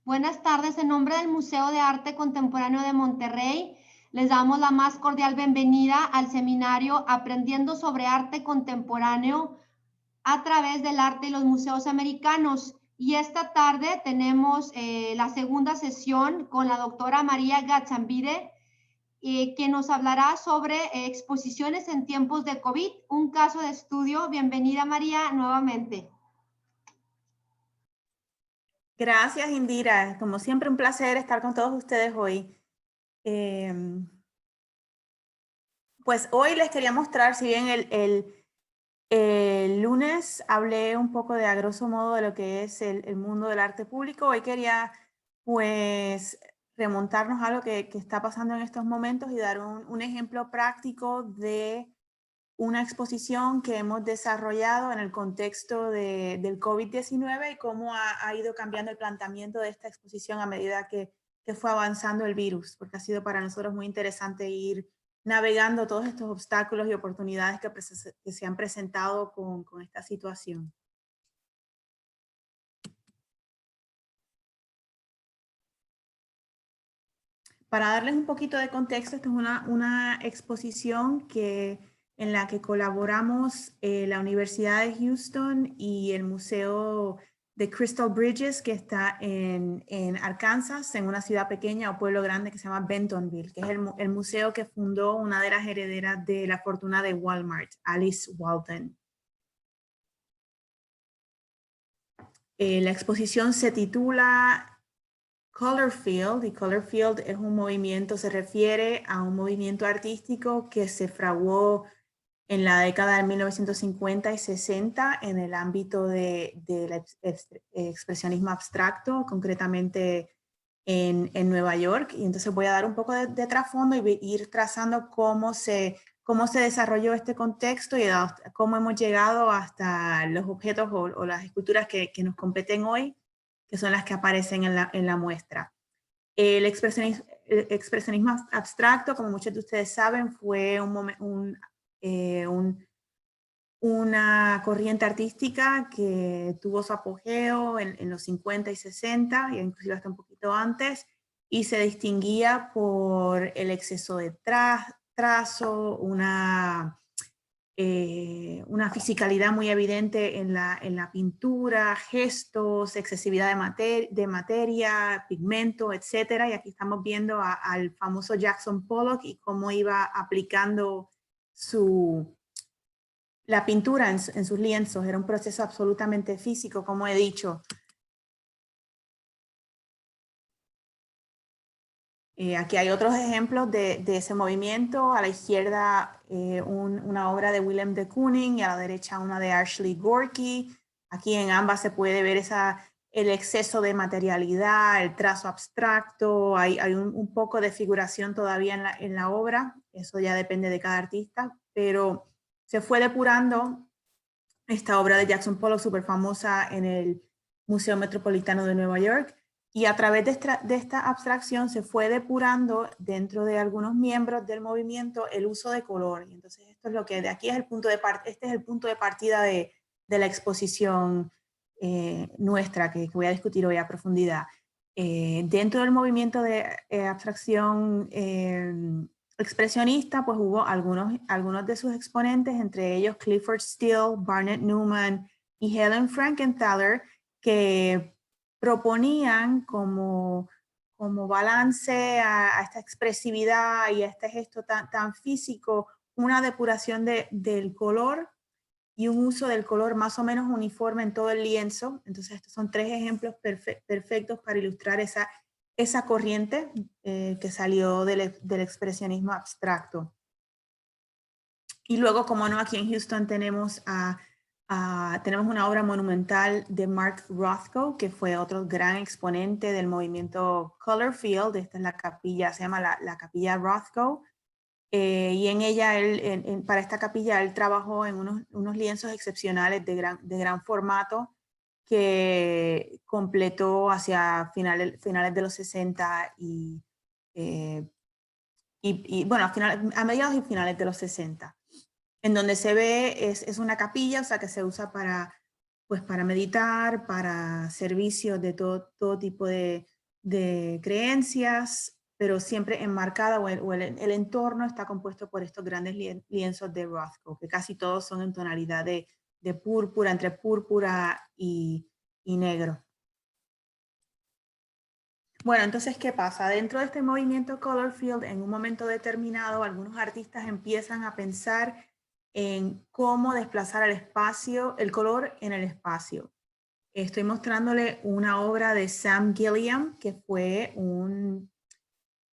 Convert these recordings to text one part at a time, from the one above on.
Buenas tardes, en nombre del Museo de Arte Contemporáneo de Monterrey, les damos la más cordial bienvenida al seminario Aprendiendo sobre Arte Contemporáneo a través del arte y los museos americanos. Y esta tarde tenemos la segunda sesión con la doctora María Gatzambide, que nos hablará sobre exposiciones en tiempos de COVID, un caso de estudio. Bienvenida, María, nuevamente. Gracias, Indira. Como siempre, un placer estar con todos ustedes hoy. Pues hoy les quería mostrar, si bien el lunes hablé un poco de, a grosso modo, de lo que es el mundo del arte público, hoy quería pues remontarnos a lo que está pasando en estos momentos y dar un ejemplo práctico de una exposición que hemos desarrollado en el contexto del COVID-19 y cómo ha ido cambiando el planteamiento de esta exposición a medida que fue avanzando el virus, porque ha sido para nosotros muy interesante ir navegando todos estos obstáculos y oportunidades que se han presentado con esta situación. Para darles un poquito de contexto, esta es una exposición en la que colaboramos la Universidad de Houston y el Museo de Crystal Bridges, que está en Arkansas, en una ciudad pequeña o pueblo grande que se llama Bentonville, que es el museo que fundó una de las herederas de la fortuna de Walmart, Alice Walton. La exposición se titula Color Field, y Color Field es un movimiento, se refiere a un movimiento artístico que se fraguó en la década de 1950 y 60 en el ámbito del expresionismo abstracto, concretamente en Nueva York. Y entonces voy a dar un poco de trasfondo y ir trazando cómo se desarrolló este contexto y cómo hemos llegado hasta los objetos o las esculturas que nos competen hoy, que son las que aparecen en la muestra. El expresionismo abstracto, como muchos de ustedes saben, fue una corriente artística que tuvo su apogeo en los 50 y 60, y inclusive hasta un poquito antes, y se distinguía por el exceso de trazo, una fisicalidad muy evidente en la pintura, gestos, excesividad de materia, pigmento, etcétera. Y aquí estamos viendo al famoso Jackson Pollock y cómo iba aplicando la pintura en sus lienzos. Era un proceso absolutamente físico, como he dicho. Aquí hay otros ejemplos de ese movimiento. A la izquierda una obra de Willem de Kooning y a la derecha una de Ashley Gorky. Aquí en ambas se puede ver el exceso de materialidad, el trazo abstracto. Hay un poco de figuración todavía en la obra. Eso ya depende de cada artista, pero se fue depurando esta obra de Jackson Pollock, súper famosa en el Museo Metropolitano de Nueva York. Y a través de esta abstracción se fue depurando dentro de algunos miembros del movimiento el uso de color. Y entonces esto es lo que de aquí es el punto de partida, este es el punto de partida de la exposición nuestra que voy a discutir hoy a profundidad. Dentro del movimiento de abstracción expresionista, pues hubo algunos de sus exponentes, entre ellos Clifford Steele, Barnett Newman y Helen Frankenthaler, que proponían como balance a esta expresividad y a este gesto tan físico, una depuración del color y un uso del color más o menos uniforme en todo el lienzo. Entonces estos son tres ejemplos perfectos para ilustrar esa corriente que salió del expresionismo abstracto. Y luego, como no, aquí en Houston tenemos una obra monumental de Mark Rothko, que fue otro gran exponente del movimiento Color Field. Esta es la capilla, se llama la capilla Rothko. Y en ella, para esta capilla, él trabajó en unos lienzos excepcionales de gran formato que completó hacia finales de los 60 bueno, a mediados y finales de los 60. En donde se ve, es una capilla, o sea, que se usa para meditar, para servicios de todo tipo de de creencias, pero siempre enmarcada o el entorno está compuesto por estos grandes lienzos de Rothko, que casi todos son en tonalidad de púrpura, entre púrpura y negro. Bueno, entonces, ¿qué pasa? Dentro de este movimiento Color Field, en un momento determinado, algunos artistas empiezan a pensar en cómo desplazar el espacio, el color en el espacio. Estoy mostrándole una obra de Sam Gilliam, que fue un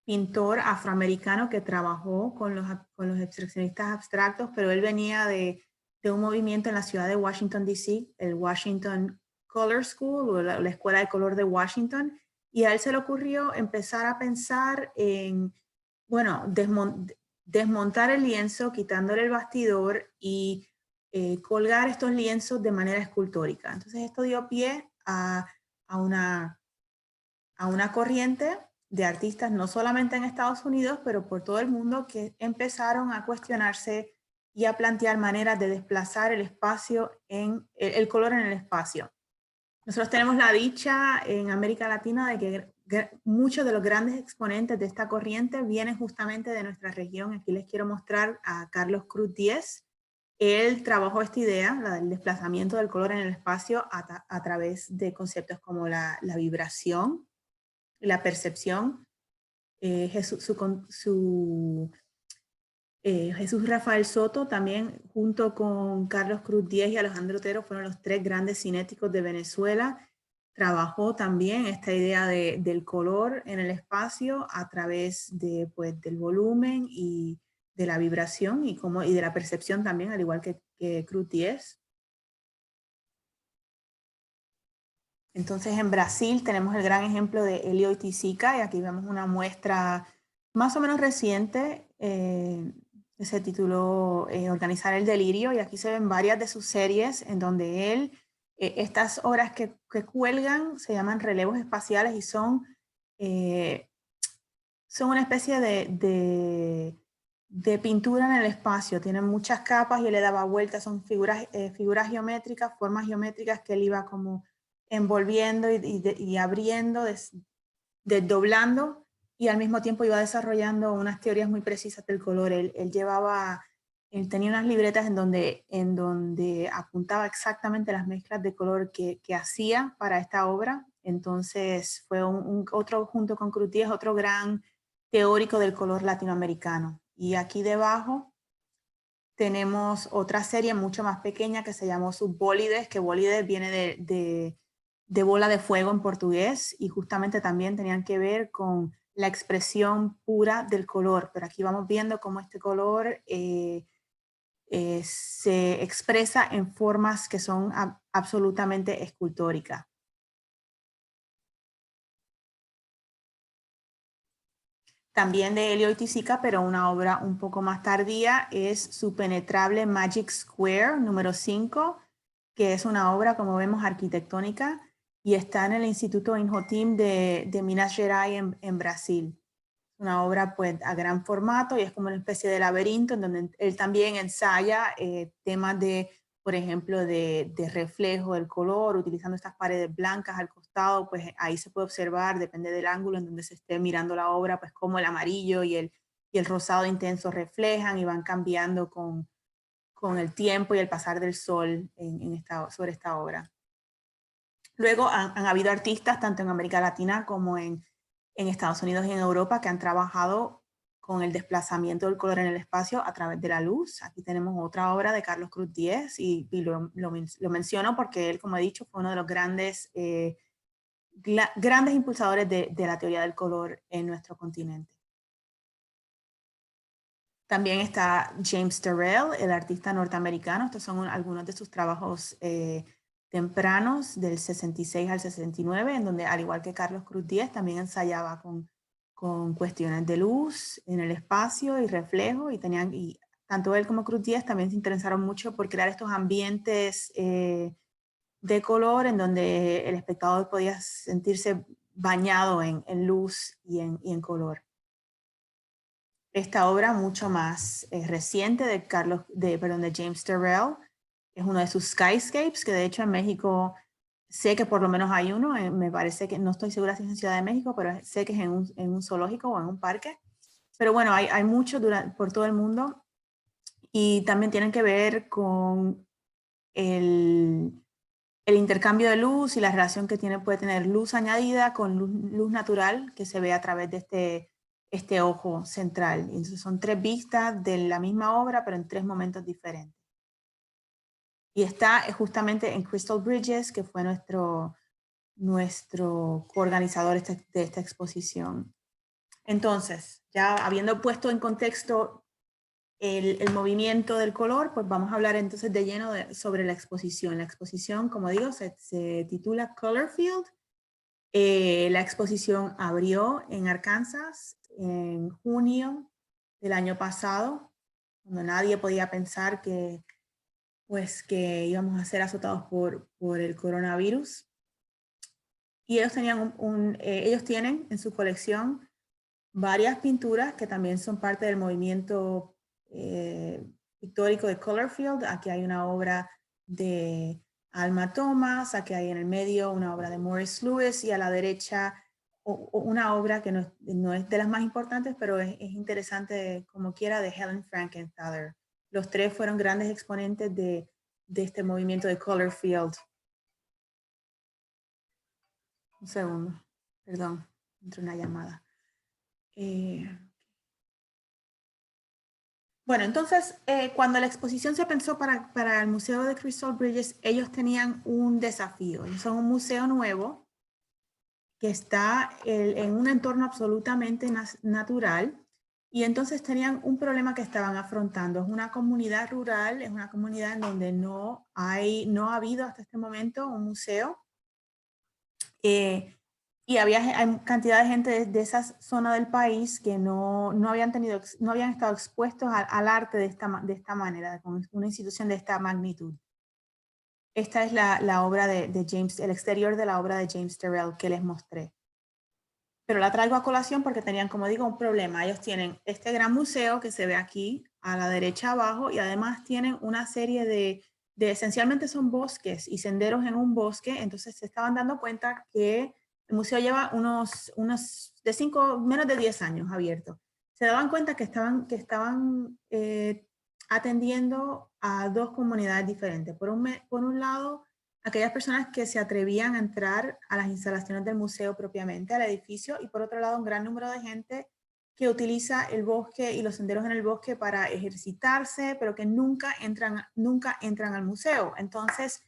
pintor afroamericano que trabajó con los expresionistas abstractos, pero él venía de un movimiento en la ciudad de Washington, D.C., el Washington Color School, o la Escuela de Color de Washington, y a él se le ocurrió empezar a pensar en, bueno, desmontar el lienzo, quitándole el bastidor y colgar estos lienzos de manera escultórica. Entonces esto dio pie a una corriente de artistas, no solamente en Estados Unidos, pero por todo el mundo, que empezaron a cuestionarse y a plantear maneras de desplazar el espacio, el color en el espacio. Nosotros tenemos la dicha en América Latina de que muchos de los grandes exponentes de esta corriente vienen justamente de nuestra región. Aquí les quiero mostrar a Carlos Cruz Diez. Él trabajó esta idea, la del desplazamiento del color en el espacio a través de conceptos como la vibración, la percepción. Jesús Rafael Soto también, junto con Carlos Cruz Diez y Alejandro Otero, fueron los tres grandes cinéticos de Venezuela. Trabajó también esta idea del color en el espacio a través del volumen y de la vibración y de la percepción también, al igual que Cruz Diez. Entonces en Brasil tenemos el gran ejemplo de Hélio Oiticica, y aquí vemos una muestra más o menos reciente que se tituló Organizar el Delirio, y aquí se ven varias de sus series en donde él, estas obras que cuelgan se llaman relevos espaciales y son una especie de pintura en el espacio. Tienen muchas capas y él le daba vueltas, son figuras geométricas, formas geométricas que él iba como envolviendo y abriendo, desdoblando, y al mismo tiempo iba desarrollando unas teorías muy precisas del color. Él tenía unas libretas en donde apuntaba exactamente las mezclas de color que hacía para esta obra. Entonces fue otro, junto con Cruz Diez, otro gran teórico del color latinoamericano. Y aquí debajo tenemos otra serie mucho más pequeña que se llamó Subbólides, que bólides viene de bola de fuego en portugués, y justamente también tenían que ver con la expresión pura del color. Pero aquí vamos viendo cómo este color se expresa en formas que son absolutamente escultóricas. También de Hélio Oiticica, pero una obra un poco más tardía, es su penetrable Magic Square número 5, que es una obra, como vemos, arquitectónica, y está en el Instituto Inhotim de Minas Gerais en Brasil. Una obra pues a gran formato, y es como una especie de laberinto en donde él también ensaya temas de, por ejemplo, de reflejo del color, utilizando estas paredes blancas al costado. Pues ahí se puede observar, depende del ángulo en donde se esté mirando la obra, pues cómo el amarillo y el rosado intenso reflejan y van cambiando con el tiempo y el pasar del sol sobre esta obra. Luego han habido artistas tanto en América Latina como en Estados Unidos y en Europa que han trabajado con el desplazamiento del color en el espacio a través de la luz. Aquí tenemos otra obra de Carlos Cruz Diez, y lo menciono porque él, como he dicho, fue uno de los grandes impulsadores de la teoría del color en nuestro continente. También está James Turrell, el artista norteamericano. Estos son algunos de sus trabajos tempranos, del 66 al 69, en donde, al igual que Carlos Cruz Diez, también ensayaba con cuestiones de luz en el espacio y reflejo, y tanto él como Cruz Diez también se interesaron mucho por crear estos ambientes de color en donde el espectador podía sentirse bañado en luz y en color. Esta obra, mucho más reciente, de James Turrell, es uno de sus skyscapes, que de hecho en México sé que por lo menos hay uno, me parece que, no estoy segura si es en Ciudad de México, pero sé que es en un zoológico o en un parque. Pero bueno, hay muchos por todo el mundo y también tienen que ver con el intercambio de luz y la relación que puede tener luz añadida con luz natural que se ve a través de este ojo central. Entonces son 3 vistas de la misma obra, pero en 3 momentos diferentes. Y está justamente en Crystal Bridges, que fue nuestro coorganizador de esta exposición. Entonces, ya habiendo puesto en contexto el movimiento del color, pues vamos a hablar entonces de lleno sobre la exposición. La exposición, como digo, se titula Color Field. La exposición abrió en Arkansas en junio del año pasado, cuando nadie podía pensar que íbamos a ser azotados por el coronavirus. Y ellos tenían ellos tienen en su colección varias pinturas que también son parte del movimiento pictórico de Colorfield. Aquí hay una obra de Alma Thomas, aquí hay en el medio una obra de Morris Lewis y a la derecha una obra que no es de las más importantes, pero es interesante como quiera, de Helen Frankenthaler. Los 3 fueron grandes exponentes de este movimiento de Colorfield. Un segundo, perdón, entró una llamada. Bueno, entonces, cuando la exposición se pensó para el Museo de Crystal Bridges, ellos tenían un desafío. Ellos son un museo nuevo que está en un entorno absolutamente natural y entonces tenían un problema que estaban afrontando. Es una comunidad rural, es una comunidad en donde no ha habido hasta este momento un museo. Y hay cantidad de gente de esa zona del país que no habían estado expuestos al arte de esta manera, con una institución de esta magnitud. Esta es la obra de James, el exterior de la obra de James Turrell que les mostré. Pero la traigo a colación porque tenían, como digo, un problema. Ellos tienen este gran museo que se ve aquí a la derecha abajo y además tienen una serie de esencialmente son bosques y senderos en un bosque. Entonces se estaban dando cuenta que el museo lleva unos menos de 10 años abierto. Se daban cuenta que estaban atendiendo a 2 comunidades diferentes. Por un lado, aquellas personas que se atrevían a entrar a las instalaciones del museo propiamente, al edificio, y por otro lado un gran número de gente que utiliza el bosque y los senderos en el bosque para ejercitarse, pero que nunca entran al museo. Entonces,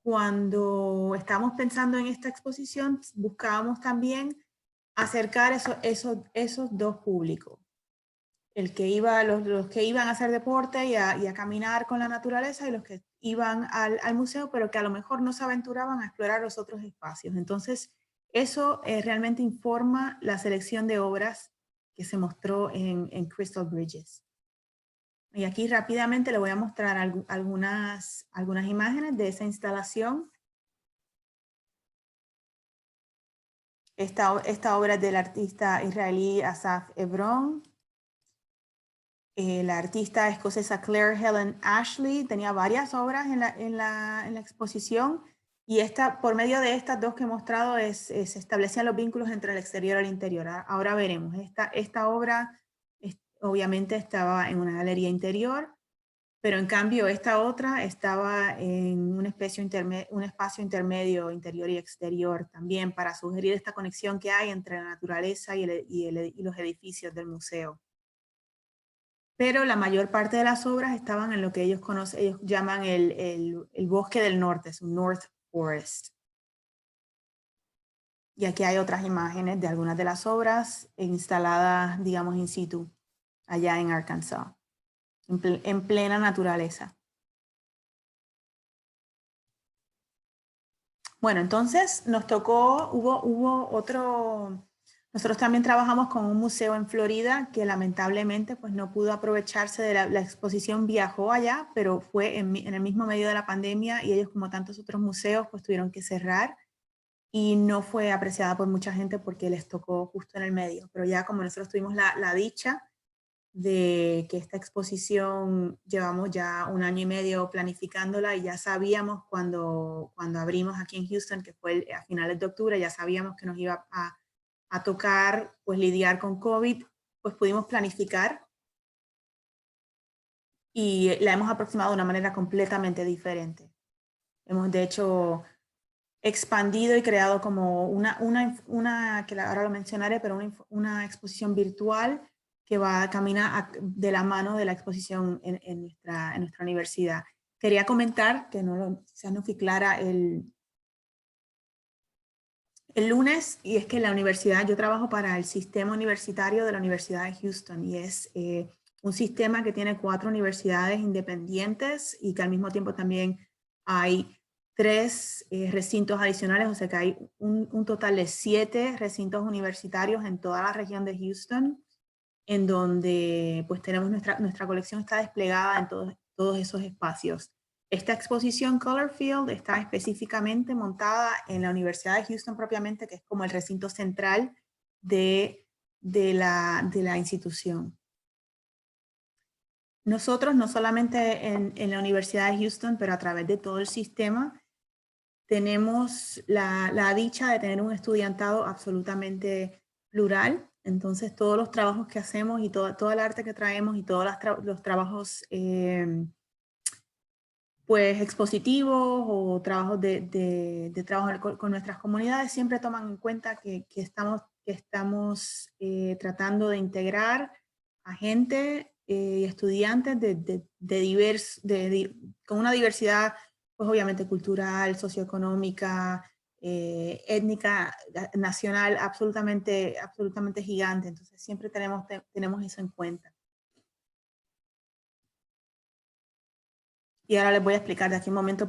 cuando estábamos pensando en esta exposición, buscábamos también acercar esos 2 públicos. Los que iban a hacer deporte y a caminar con la naturaleza y los que iban al museo, pero que a lo mejor no se aventuraban a explorar los otros espacios. Entonces, eso realmente informa la selección de obras que se mostró en Crystal Bridges. Y aquí rápidamente le voy a mostrar algunas imágenes de esa instalación. Esta obra es del artista israelí Asaf Hebron. La artista escocesa Claire Helen Ashley tenía varias obras en la exposición y por medio de estas 2 que he mostrado se establecían los vínculos entre el exterior y el interior. Ahora veremos. Esta obra obviamente estaba en una galería interior, pero en cambio esta otra estaba en un espacio intermedio interior y exterior también para sugerir esta conexión que hay entre la naturaleza y los edificios del museo. Pero la mayor parte de las obras estaban en lo que ellos llaman el bosque del norte, es un North Forest. Y aquí hay otras imágenes de algunas de las obras instaladas, digamos, in situ, allá en Arkansas, en plena naturaleza. Bueno, entonces nos tocó, hubo otro... Nosotros también trabajamos con un museo en Florida que lamentablemente pues, no pudo aprovecharse de la exposición, viajó allá, pero fue en el mismo medio de la pandemia y ellos, como tantos otros museos, pues tuvieron que cerrar y no fue apreciada por mucha gente porque les tocó justo en el medio. Pero ya como nosotros tuvimos la dicha de que esta exposición llevamos ya 1 año y medio planificándola y ya sabíamos cuando abrimos aquí en Houston, que fue a finales de octubre, ya sabíamos que nos iba a tocar pues lidiar con COVID, pues pudimos planificar y la hemos aproximado de una manera completamente diferente. Hemos de hecho expandido y creado como una que ahora lo mencionaré, pero una exposición virtual que camina de la mano de la exposición en nuestra universidad. Quería comentar, que quizás no fui clara el lunes, y es que la universidad, yo trabajo para el sistema universitario de la Universidad de Houston, y es un sistema que tiene 4 universidades independientes y que al mismo tiempo también hay 3 recintos adicionales, o sea que hay un total de 7 recintos universitarios en toda la región de Houston, en donde pues tenemos nuestra colección está desplegada en todos esos espacios. Esta exposición Color Field está específicamente montada en la Universidad de Houston propiamente, que es como el recinto central de la institución. Nosotros, no solamente en la Universidad de Houston, pero a través de todo el sistema, tenemos la dicha de tener un estudiantado absolutamente plural. Entonces, todos los trabajos que hacemos y todo el arte que traemos y todos los trabajos pues expositivos o trabajos de trabajo con nuestras comunidades siempre toman en cuenta que estamos tratando de integrar a gente y estudiantes con una diversidad pues obviamente cultural, socioeconómica, étnica, nacional, absolutamente gigante. Entonces siempre tenemos eso en cuenta. Y ahora les voy a explicar de aquí un momento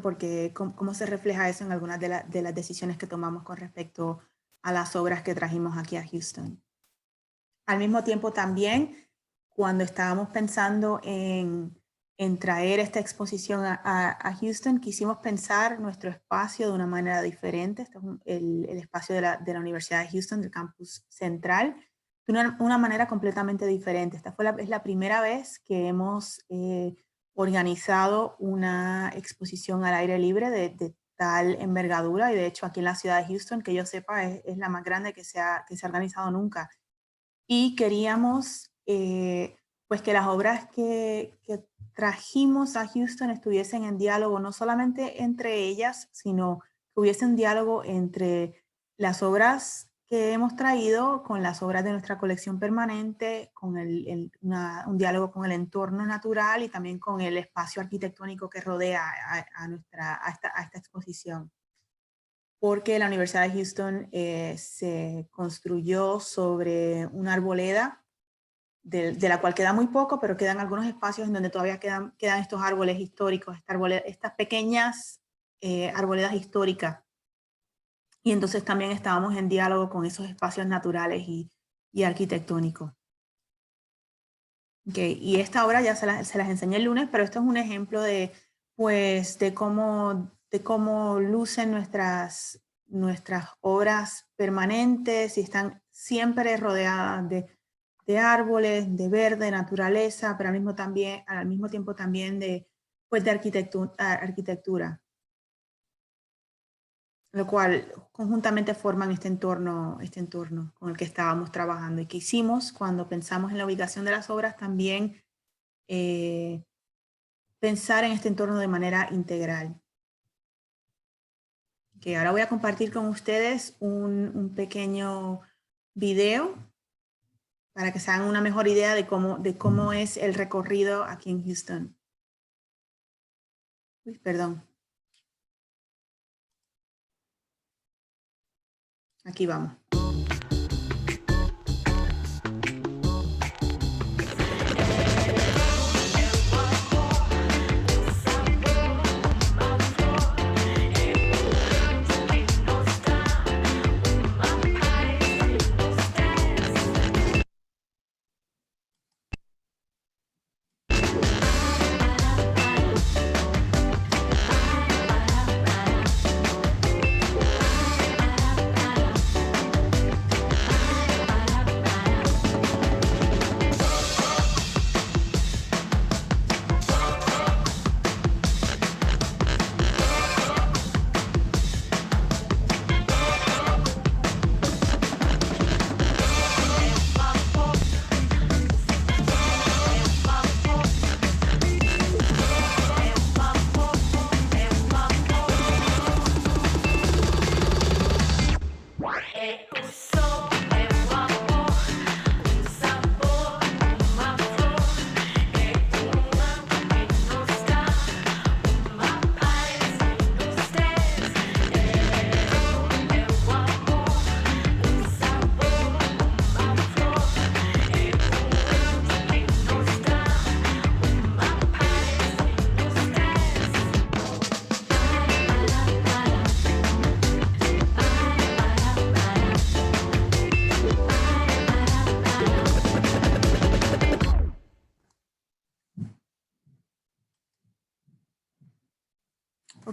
cómo se refleja eso en algunas de las decisiones que tomamos con respecto a las obras que trajimos aquí a Houston. Al mismo tiempo también, cuando estábamos pensando en traer esta exposición a Houston, quisimos pensar nuestro espacio de una manera diferente. Este es el espacio de la Universidad de Houston, del campus central, de una manera completamente diferente. Esta es la primera vez que hemos organizado una exposición al aire libre de tal envergadura, y de hecho aquí en la ciudad de Houston, que yo sepa, es la más grande que se ha organizado nunca. Y queríamos pues que las obras que trajimos a Houston estuviesen en diálogo, no solamente entre ellas, sino que hubiese un diálogo entre las obras que hemos traído con las obras de nuestra colección permanente, con un diálogo con el entorno natural y también con el espacio arquitectónico que rodea a esta exposición. Porque la Universidad de Houston se construyó sobre una arboleda, de la cual queda muy poco, pero quedan algunos espacios en donde todavía quedan estos árboles históricos, estas pequeñas arboledas históricas. Y entonces también estábamos en diálogo con esos espacios naturales y arquitectónicos. Okay. Y esta obra ya se las enseñé el lunes, pero esto es un ejemplo de cómo lucen nuestras obras permanentes y están siempre rodeadas de árboles, de verde, de naturaleza, pero al mismo tiempo también de arquitectura. Lo cual conjuntamente forman este entorno con el que estábamos trabajando y que hicimos cuando pensamos en la ubicación de las obras también pensar en este entorno de manera integral. Okay, ahora voy a compartir con ustedes un pequeño video para que se hagan una mejor idea de cómo es el recorrido aquí en Houston. Uy, perdón. Aquí vamos.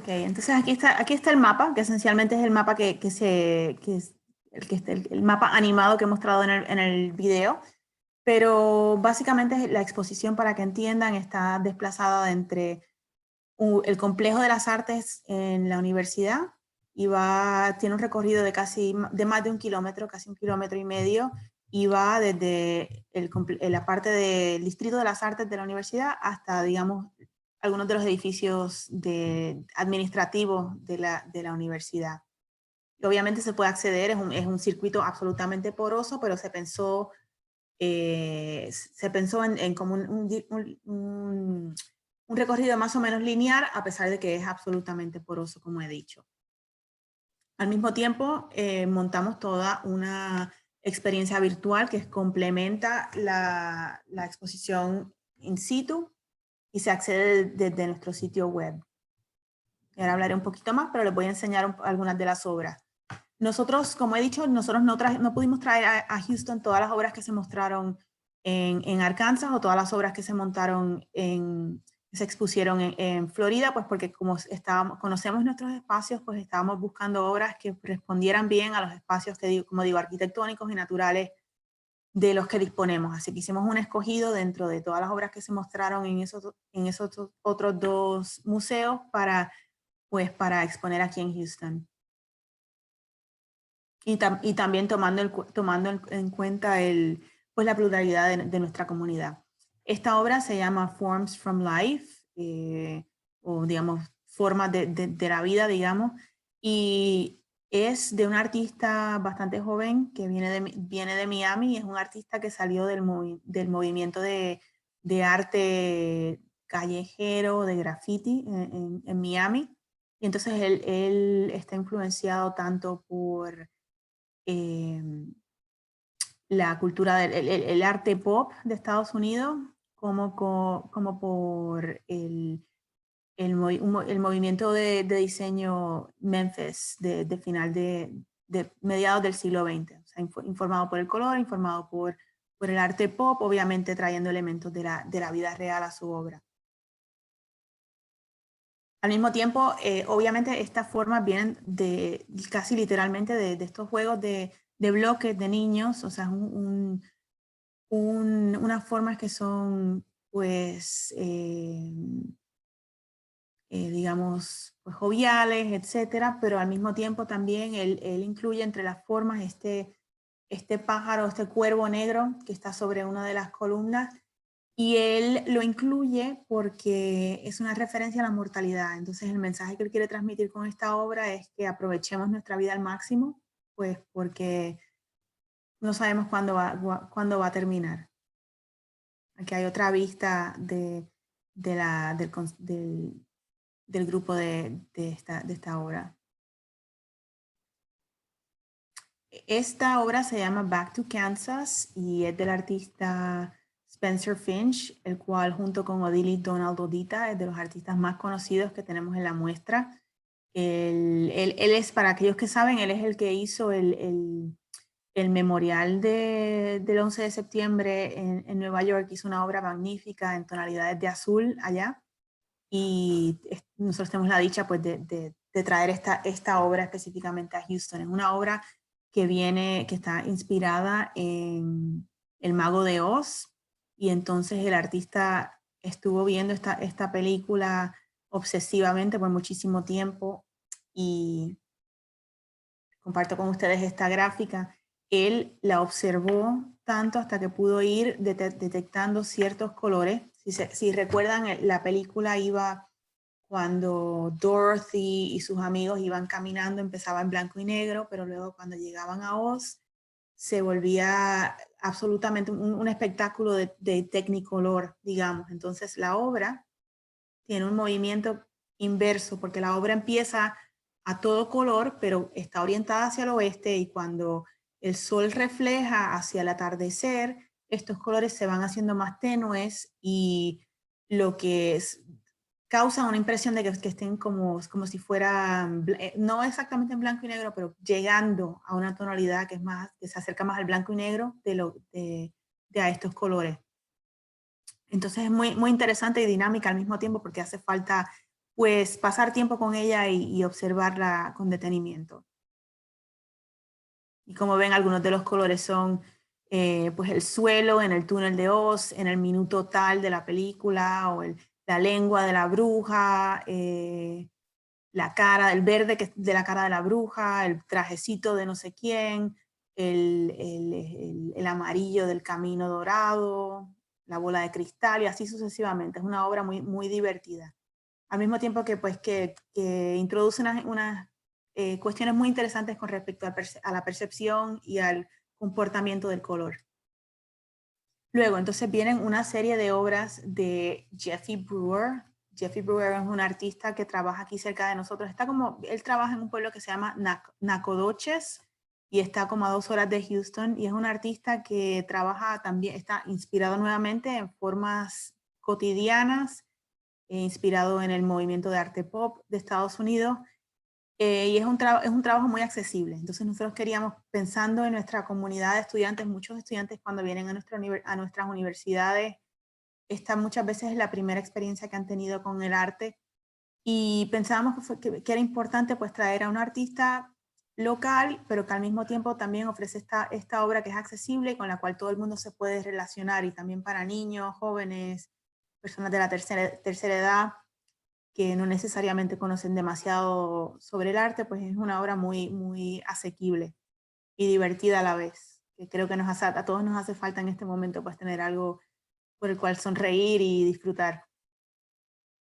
Ok, entonces aquí está el mapa, que esencialmente es el mapa que es el mapa animado que he mostrado en el video, pero básicamente la exposición, para que entiendan, está desplazada entre el complejo de las artes en la universidad y tiene un recorrido de más de 1 kilómetro, casi 1,5 kilómetros, y va desde la parte del distrito de las artes de la universidad hasta, digamos, algunos de los edificios administrativos de la universidad. Y obviamente se puede acceder, es un circuito absolutamente poroso, pero se pensó en como un recorrido más o menos lineal, a pesar de que es absolutamente poroso, como he dicho. Al mismo tiempo, montamos toda una experiencia virtual que complementa la exposición in situ y se accede desde nuestro sitio web. Y ahora hablaré un poquito más, pero les voy a enseñar algunas de las obras. Nosotros, como he dicho, nosotros no pudimos traer a Houston todas las obras que se mostraron en Arkansas o todas las obras que se montaron se expusieron en Florida, pues porque como conocemos nuestros espacios, pues estábamos buscando obras que respondieran bien a los espacios que, como digo, arquitectónicos y naturales de los que disponemos. Así que hicimos un escogido dentro de todas las obras que se mostraron en esos otros 2 museos para exponer aquí en Houston. Y también tomando en cuenta la pluralidad de nuestra comunidad. Esta obra se llama Forms from Life, o digamos, formas de la vida, digamos, y es de un artista bastante joven que viene de Miami, y es un artista que salió del movimiento de arte callejero, de graffiti en Miami. Y entonces él está influenciado tanto por la cultura el arte pop de Estados Unidos, como por el movimiento de diseño Memphis de final de mediados del siglo XX. O sea, informado por el color, informado por el arte pop, obviamente trayendo elementos de la vida real a su obra. Al mismo tiempo, obviamente estas formas vienen casi literalmente de estos juegos de bloques de niños, o sea, unas formas que son, pues, digamos, pues, joviales, etcétera, pero al mismo tiempo también él incluye entre las formas este pájaro, este cuervo negro que está sobre una de las columnas, y él lo incluye porque es una referencia a la mortalidad. Entonces el mensaje que él quiere transmitir con esta obra es que aprovechemos nuestra vida al máximo, pues porque no sabemos cuándo va a terminar. Aquí hay otra vista del grupo de esta obra. Esta obra se llama Back to Kansas y es del artista Spencer Finch, el cual junto con Odili Donald Odita es de los artistas más conocidos que tenemos en la muestra. Él es, para aquellos que saben, él es el que hizo el memorial del 11 de septiembre en Nueva York. Hizo una obra magnífica en tonalidades de azul allá, y nosotros tenemos la dicha, pues, de traer esta obra específicamente a Houston. Es una obra que está inspirada en El Mago de Oz, y entonces el artista estuvo viendo esta película obsesivamente por muchísimo tiempo, y comparto con ustedes esta gráfica. Él la observó tanto hasta que pudo ir detectando ciertos colores. Si recuerdan, la película iba cuando Dorothy y sus amigos iban caminando, empezaba en blanco y negro, pero luego cuando llegaban a Oz se volvía absolutamente un espectáculo de Technicolor, digamos. Entonces la obra tiene un movimiento inverso, porque la obra empieza a todo color, pero está orientada hacia el oeste, y cuando el sol refleja hacia el atardecer, estos colores se van haciendo más tenues, y lo que causa una impresión de que estén como si fuera, no exactamente en blanco y negro, pero llegando a una tonalidad que se acerca más al blanco y negro de a estos colores. Entonces es muy, muy interesante y dinámica al mismo tiempo, porque hace falta pues pasar tiempo con ella y observarla con detenimiento. Y como ven, algunos de los colores son pues el suelo en el túnel de Oz, en el minuto tal de la película, o la lengua de la bruja, la cara, el verde de la cara de la bruja, el trajecito de no sé quién, el amarillo del camino dorado, la bola de cristal y así sucesivamente. Es una obra muy, muy divertida. Al mismo tiempo que, pues, que introduce unas cuestiones muy interesantes con respecto a la percepción y al comportamiento del color. Luego, entonces vienen una serie de obras de Jeffrey Brewer. Jeffrey Brewer es un artista que trabaja aquí cerca de nosotros. Él trabaja en un pueblo que se llama Nacogdoches y está como a 2 horas de Houston, y es un artista que trabaja también, está inspirado nuevamente en formas cotidianas, inspirado en el movimiento de arte pop de Estados Unidos, y es un trabajo muy accesible. Entonces nosotros queríamos, pensando en nuestra comunidad de estudiantes, muchos estudiantes cuando vienen a nuestras universidades, esta muchas veces es la primera experiencia que han tenido con el arte, y pensábamos que era importante pues traer a un artista local, pero que al mismo tiempo también ofrece esta obra que es accesible y con la cual todo el mundo se puede relacionar, y también para niños, jóvenes, personas de la tercera edad, que no necesariamente conocen demasiado sobre el arte, pues es una obra muy, muy asequible y divertida a la vez, que creo que a todos nos hace falta en este momento, pues tener algo por el cual sonreír y disfrutar.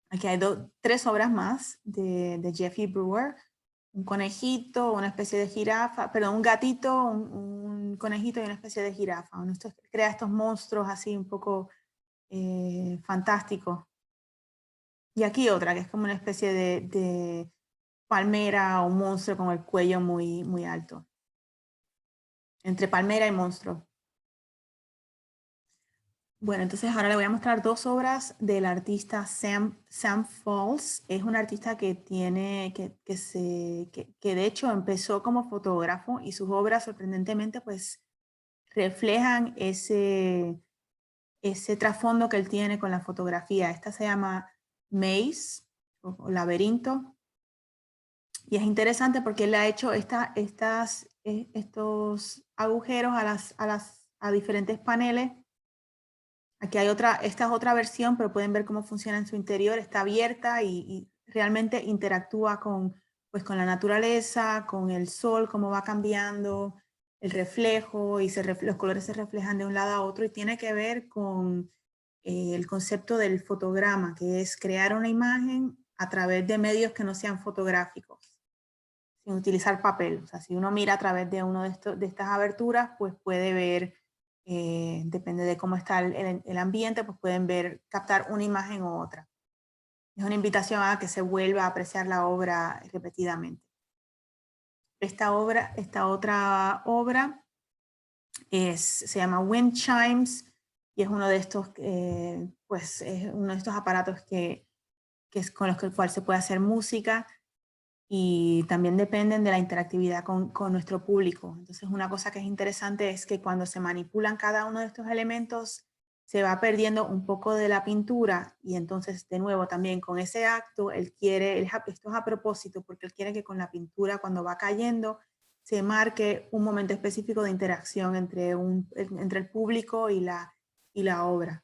Aquí hay 3 obras más de Jeffrey Brewer: un conejito, una especie de jirafa, perdón, un gatito, un conejito y una especie de jirafa. Crea estos monstruos así un poco fantásticos. Y aquí otra, que es como una especie de palmera o monstruo con el cuello muy, muy alto. Entre palmera y monstruo. Bueno, entonces ahora le voy a mostrar 2 obras del artista Sam Falls. Es un artista que de hecho empezó como fotógrafo, y sus obras sorprendentemente pues reflejan ese trasfondo que él tiene con la fotografía. Esta se llama Maze o Laberinto. Y es interesante porque él ha hecho estos agujeros a diferentes paneles. Aquí hay esta es otra versión, pero pueden ver cómo funciona en su interior. Está abierta y realmente interactúa pues con la naturaleza, con el sol, cómo va cambiando el reflejo, y los colores se reflejan de un lado a otro, y tiene que ver con el concepto del fotograma, que es crear una imagen a través de medios que no sean fotográficos, sin utilizar papel. O sea, si uno mira a través de una de estas aberturas, pues puede ver, depende de cómo está el ambiente, pues pueden captar una imagen u otra. Es una invitación a que se vuelva a apreciar la obra repetidamente. Esta otra obra se llama Wind Chimes, y es uno de estos, pues es uno de estos aparatos que es con el cual se puede hacer música, y también dependen de la interactividad con nuestro público. Entonces, una cosa que es interesante es que cuando se manipulan cada uno de estos elementos, se va perdiendo un poco de la pintura, y entonces, de nuevo, también con ese acto, esto es a propósito, porque él quiere que con la pintura, cuando va cayendo, se marque un momento específico de interacción entre el público y la obra.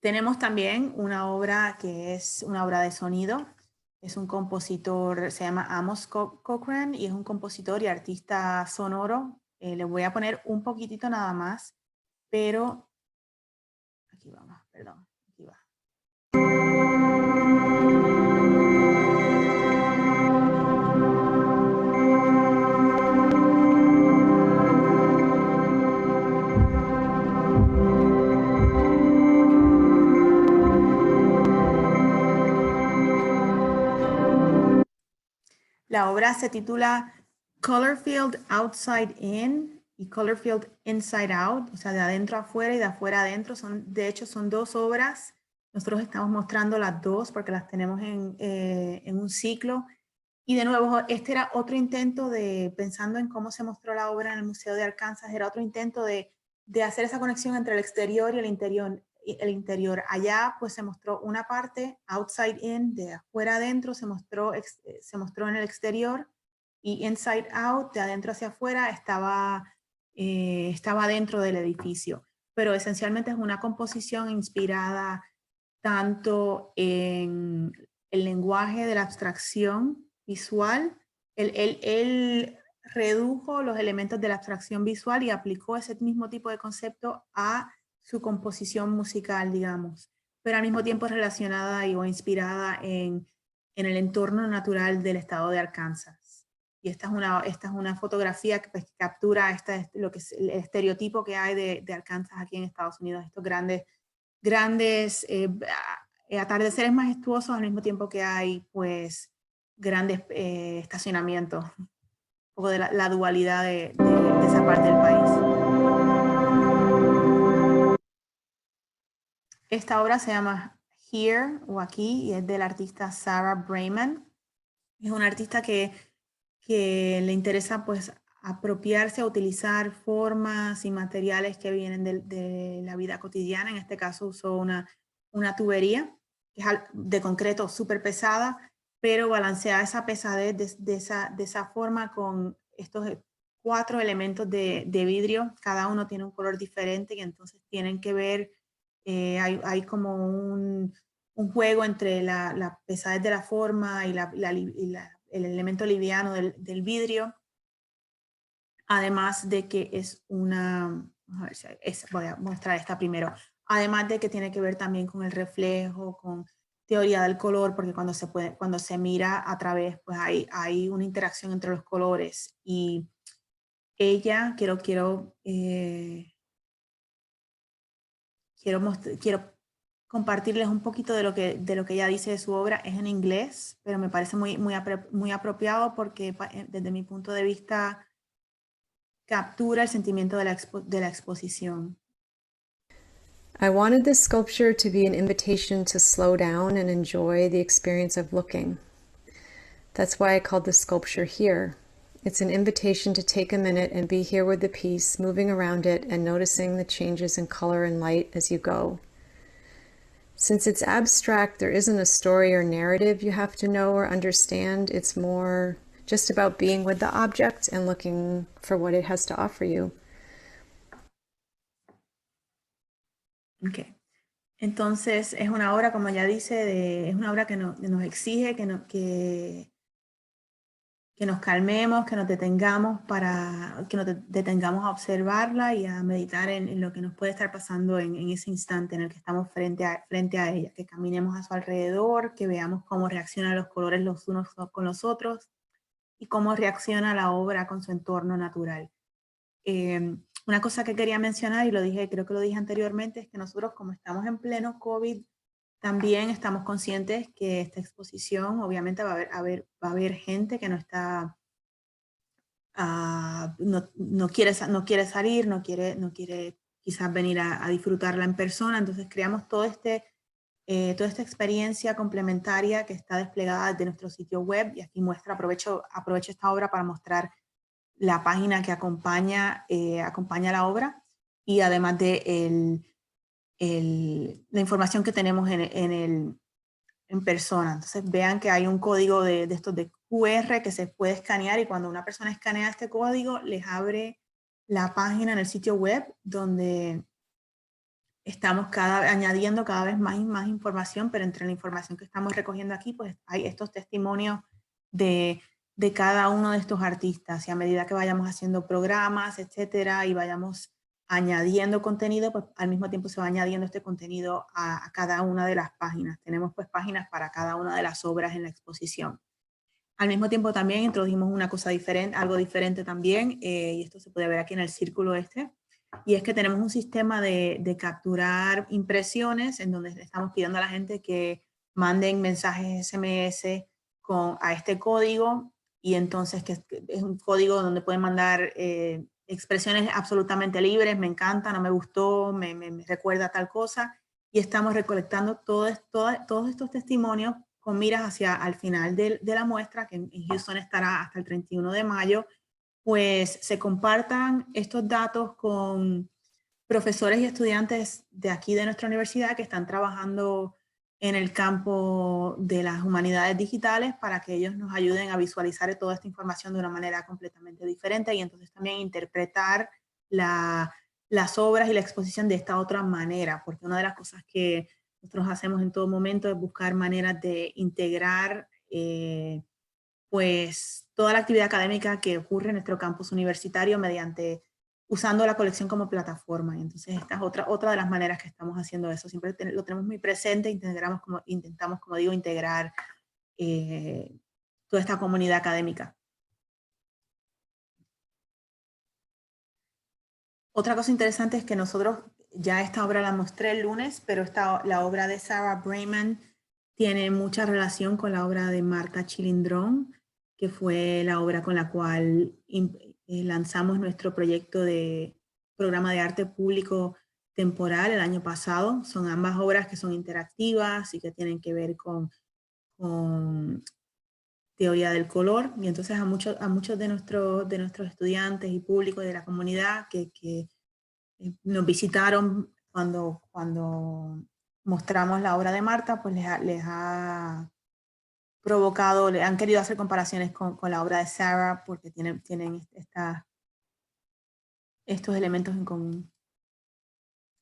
Tenemos también una obra que es una obra de sonido. Es un compositor, se llama Amos Cochran, y es un compositor y artista sonoro. Le voy a poner un poquitito nada más, pero aquí vamos, perdón, aquí va. La obra se titula Colorfield Outside In y Colorfield Inside Out, o sea, de adentro a afuera y de afuera a adentro. De hecho, son 2 obras. Nosotros estamos mostrando las 2 porque las tenemos en un ciclo. Y de nuevo, este era otro intento pensando en cómo se mostró la obra en el Museo de Arkansas, era otro intento de hacer esa conexión entre el exterior y el interior. Allá pues se mostró una parte, outside in, de afuera adentro, se mostró en el exterior, y inside out, de adentro hacia afuera, estaba dentro del edificio. Pero esencialmente es una composición inspirada tanto en el lenguaje de la abstracción visual. Él redujo los elementos de la abstracción visual y aplicó ese mismo tipo de concepto a su composición musical, digamos, pero al mismo tiempo relacionada o inspirada en el entorno natural del estado de Arkansas. Y esta es una fotografía que, pues, captura lo que es el estereotipo que hay de Arkansas aquí en Estados Unidos, estos grandes atardeceres majestuosos, al mismo tiempo que hay pues grandes estacionamientos. Un poco de la dualidad de esa parte del país. Esta obra se llama Here o Aquí y es del artista Sarah Brayman. Es una artista que le interesa pues apropiarse, utilizar formas y materiales que vienen de la vida cotidiana. En este caso usó una tubería que es de concreto súper pesada, pero balancea esa pesadez de esa forma con estos 4 elementos de vidrio. Cada uno tiene un color diferente y entonces tienen que ver, hay como un juego entre la pesadez de la forma y el elemento liviano del vidrio, además de que es a ver si voy a mostrar esta primero, además de que tiene que ver también con el reflejo, con teoría del color, porque cuando se mira a través, pues hay una interacción entre los colores. Y ella, quiero compartirles un poquito de lo que ella dice de su obra. Es en inglés, pero me parece muy apropiado porque desde mi punto de vista captura el sentimiento de la exposición. I wanted this sculpture to be an invitation to slow down and enjoy the experience of looking. That's why I called the sculpture Here. It's an invitation to take a minute and be here with the piece, moving around it and noticing the changes in color and light as you go. Since it's abstract, there isn't a story or narrative you have to know or understand. It's more just about being with the object and looking for what it has to offer you. Okay. Entonces es una obra, como ya dice, es una obra que nos exige que nos calmemos, que nos detengamos a observarla y a meditar en lo que nos puede estar pasando en ese instante en el que estamos frente a ella, que caminemos a su alrededor, que veamos cómo reaccionan los colores los unos con los otros y cómo reacciona la obra con su entorno natural. Una cosa que quería mencionar, y creo que lo dije anteriormente, es que nosotros, como estamos en pleno COVID, también estamos conscientes que esta exposición, obviamente va a haber gente que no está, no quiere salir, no quiere quizás venir a disfrutarla en persona. Entonces creamos toda esta experiencia complementaria que está desplegada desde nuestro sitio web. Y aquí aprovecho esta obra para mostrar la página que acompaña la obra, y además de la información que tenemos en persona. Entonces vean que hay un código de estos de QR que se puede escanear, y cuando una persona escanea este código les abre la página en el sitio web donde estamos añadiendo cada vez más y más información, pero entre la información que estamos recogiendo aquí, pues hay estos testimonios de cada uno de estos artistas, y a medida que vayamos haciendo programas, etcétera, y vayamos añadiendo contenido, pues al mismo tiempo se va añadiendo este contenido a cada una de las páginas. Tenemos pues páginas para cada una de las obras en la exposición. Al mismo tiempo también introdujimos una cosa diferente, algo diferente también, y esto se puede ver aquí en el círculo y es que tenemos un sistema de capturar impresiones en donde estamos pidiendo a la gente que manden mensajes SMS a este código, y entonces que es un código donde pueden mandar expresiones absolutamente libres: me encanta, no me gustó, me recuerda tal cosa, y estamos recolectando todos estos testimonios con miras hacia al final de la muestra, que en Houston estará hasta el 31 de mayo, pues se compartan estos datos con profesores y estudiantes de aquí de nuestra universidad que están trabajando en el campo de las humanidades digitales para que ellos nos ayuden a visualizar toda esta información de una manera completamente diferente y entonces también interpretar las obras y la exposición de esta otra manera, porque una de las cosas que nosotros hacemos en todo momento es buscar maneras de integrar pues toda la actividad académica que ocurre en nuestro campus universitario usando la colección como plataforma. Y entonces esta es otra de las maneras que estamos haciendo eso. Siempre lo tenemos muy presente, intentamos, como digo, integrar toda esta comunidad académica. Otra cosa interesante es que nosotros, ya esta obra la mostré el lunes, pero la obra de Sarah Brayman tiene mucha relación con la obra de Marta Chilindrón, que fue la obra con la cual lanzamos nuestro proyecto de programa de arte público temporal el año pasado. Son ambas obras que son interactivas y que tienen que ver con teoría del color. Y entonces a muchos de nuestros estudiantes y públicos de la comunidad que nos visitaron cuando mostramos la obra de Marta, pues les ha provocado, le han querido hacer comparaciones con la obra de Sarah porque tienen estos elementos en común.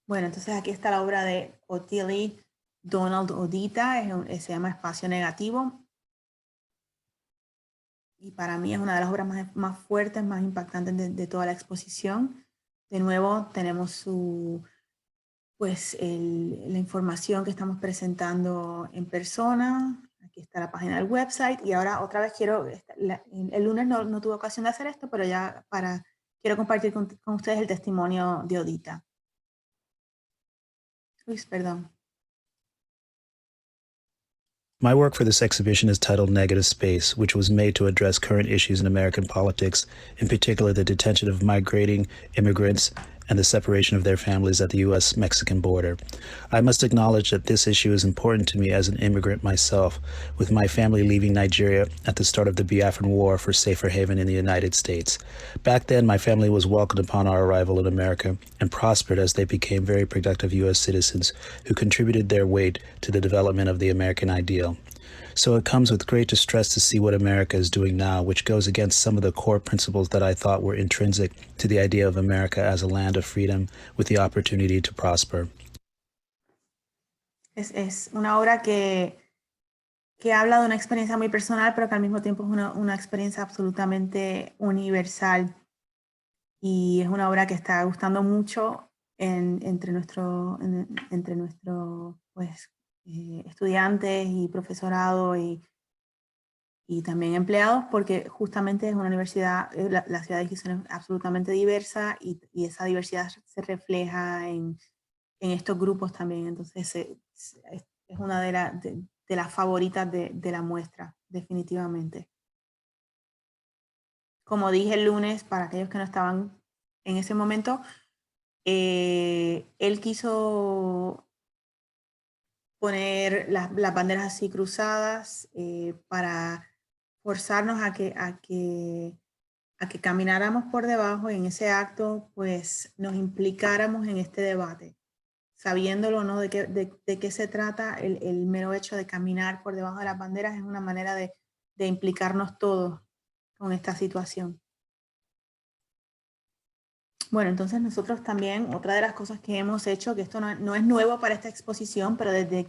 Bueno, entonces aquí está la obra de Ottilie Donald Odita, se llama Espacio Negativo. Y para mí es una de las obras más fuertes, más impactantes de toda la exposición. De nuevo tenemos la información que estamos presentando en persona. Aquí está la página del website. Y ahora otra vez el lunes no tuve ocasión de hacer esto, pero ya quiero compartir con ustedes el testimonio de Odita. Luis, perdón. My work for this exhibition is titled Negative Space, which was made to address current issues in American politics, in particular the detention of migrating immigrants and the separation of their families at the U.S.-Mexican border. I must acknowledge that this issue is important to me as an immigrant myself, with my family leaving Nigeria at the start of the Biafran War for safer haven in the United States. Back then, my family was welcomed upon our arrival in America and prospered as they became very productive U.S. citizens who contributed their weight to the development of the American ideal. So it comes with great distress to see what America is doing now, which goes against some of the core principles that I thought were intrinsic to the idea of America as a land of freedom with the opportunity to prosper. Es una obra que habla de una experiencia muy personal, pero que al mismo tiempo es una experiencia absolutamente universal. Y es una obra que está gustando mucho entre nuestro pues, estudiantes y profesorado y también empleados, porque justamente es una universidad, la ciudad de Houston es absolutamente diversa y esa diversidad se refleja en estos grupos también. Entonces es una de las favoritas de la muestra, definitivamente. Como dije el lunes, para aquellos que no estaban en ese momento, él quiso poner las banderas así cruzadas para forzarnos a que camináramos por debajo y en ese acto pues nos implicáramos en este debate, sabiéndolo, ¿no? de qué se trata. El mero hecho de caminar por debajo de las banderas es una manera de implicarnos todos con esta situación. Bueno, entonces nosotros también, otra de las cosas que hemos hecho, que esto no es nuevo para esta exposición, pero desde